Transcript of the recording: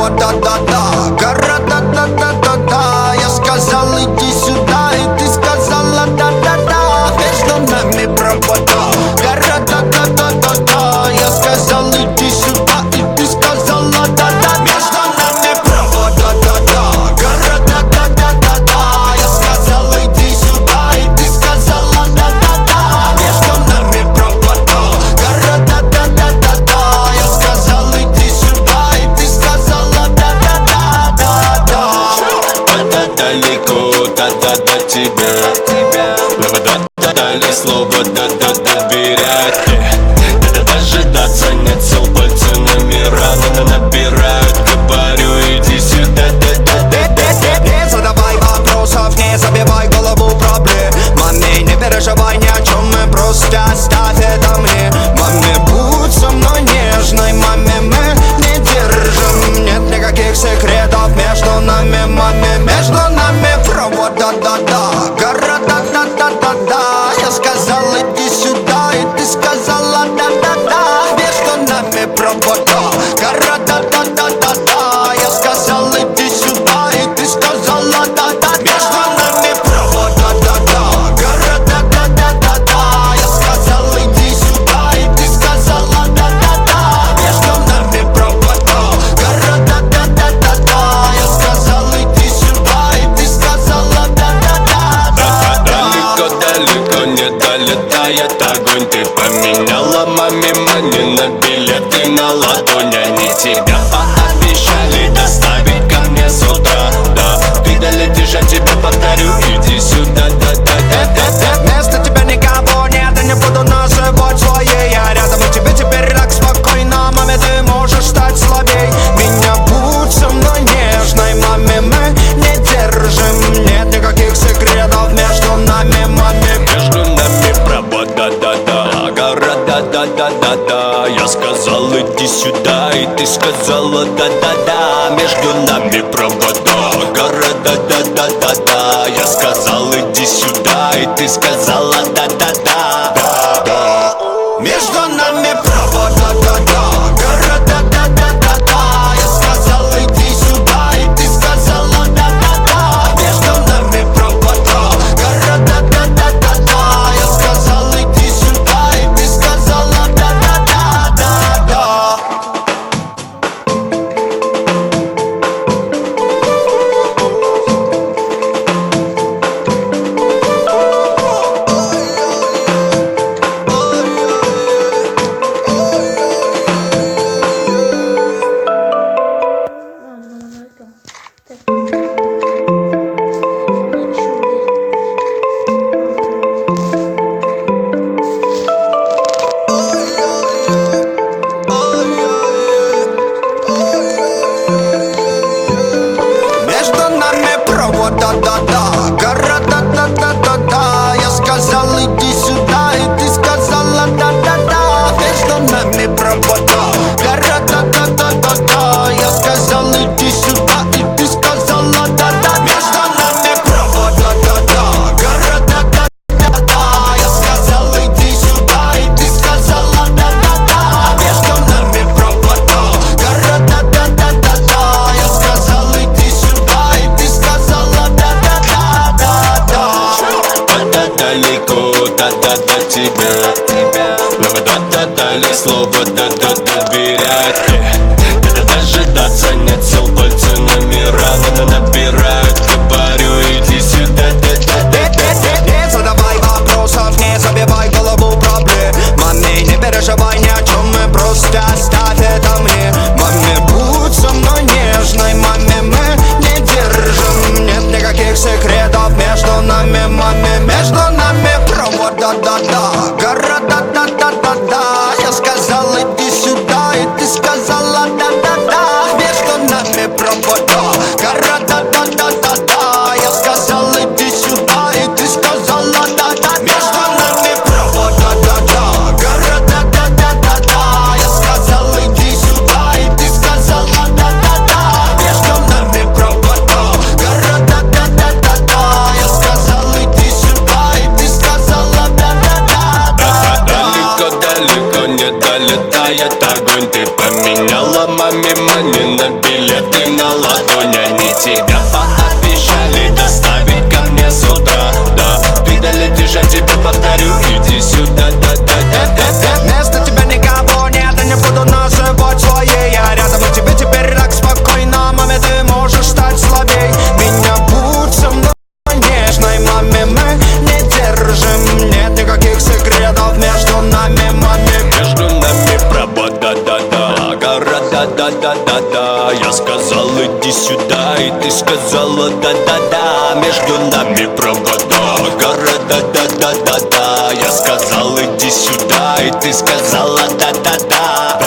провод, да-да-да. Гора-да-да-да-да-да. Я сказал, иди сюда, и ты сказала да-да-да. Между нами провода. Гора-да-да-да-да-да. Я сказал, иди сюда, и ты сказала да-да-да. Между нами провода, да-да. Гора-да-да-да-да-да. Я сказал, иди сюда, и ты сказала да-да-да. Между нами провода. Гора-да-да-да-да-да. Я сказал, иди сюда, и ты сказала да-да-да-да-да. Да-да далеко, да-да до тебя. Да-да дали слово, да-да доверять. Да-да дожидаться нет сил, пальцы номера набирают. Говорю, иди сюда, да-да-да-да-да. Не задавай вопросов, не забивай голову проблемами. Не переживай ни о чем, мы просто оставь это мне. Маме, будь со мной нежной, маме, мы не держим. Нет никаких секретов между нами, маме. Между нами провод, да-да-да. Гора, да-да-да-да-да. Я сказал, иди сюда, и ты сказала да-да-да. Между нами провод, гора, да-да-да-да-да. Я сказал, иди сюда, и ты сказала да-да-да. Между нами провод, да-да-да. Гора, да-да-да-да-да. Я сказал, иди сюда, и ты сказала да-да-да. Между нами провод, гора, да-да-да-да-да. Я сказал, иди сюда, и ты сказала да-да-да. Далеко-далеко не долетает огонь. Ты поменяла маме мани на билеты на ладонь. Они тебя пообещали доставить ко мне с утра. Да, ты долетишь, я тебе повторю, иди сюда, да-да-да-да-да. Вместо тебя никого нет, и не буду называть своей. Я рядом, и тебе теперь так спокойно. Маме, ты можешь стать слабей. Меня будь со мной нежной, маме, мы не держим. Нет никаких секретов между нами, маме. Между нами провод, да-да-да. Гора, да-да-да-да-да. Я сказал, иди сюда, и ты сказала да-да-да. Между нами провод, гора, да-да-да-да-да. Я сказал, иди сюда, и ты сказала да-да-да. Да-да. Между нами провод, да-да-да. Гора, да-да-да-да-да. Я сказал, иди сюда, и ты сказала да-да-да. Между нами провод, гора, да-да-да-да-да. Я сказал, иди сюда, и ты сказала да-да-да-да-да. Между нами провод, да-да-да. Гора, да-да-да-да-да. Я сказал, иди сюда, и ты сказала да-да-да. Между нами провод, гора, да-да-да-да-да. Я сказал, иди сюда, и ты сказала да-да. Между нами провод, да-да-да. Гора, да-да-да-да. Я сказал, иди сюда, и ты сказала да-да-да. Между нами провод, гора, да-да-да-да-да. Я сказал, иди сюда, и ты сказала да-да-да-да-да. Да-да далеко, да-да до тебя. Да-да дали слово, да-да доверять. Да-да дожидаться нет сил, пальцы номера набирают. Говорю, иди сюда, да-да-да-да-да. Не задавай вопросов, не забивай голову проблемами. Не переживай ни о чем, мы просто оставь это мне. Маме, будь со мной нежной, маме, мы не держим. Нет никаких секретов между нами, маме. Между нами провод, да-да-да. Гора, да-да-да-да-да. Я сказал, иди сюда. деньгами маме на билеты на ладонь. Они тебя пообещали доставить ко мне с утра. Да, ты долетишь, я тебе повторю, иди сюда, да-да-да-да-да. Вместо тебя никого нет, и не буду называть своей. Я рядом, и тебе теперь так спокойно. Маме, ты можешь стать слабей. Меня будь со мной нежной, маме, мы не держим. Нет никаких секретов между нами, маме. Между нами провод, да-да-да, гора, да-да-да-да-да. Я сказал, иди сюда, и ты сказала, да-да-да. Между нами провод, гора, да-да-да-да-да. Я сказал, иди сюда, и ты сказала, да-да-да.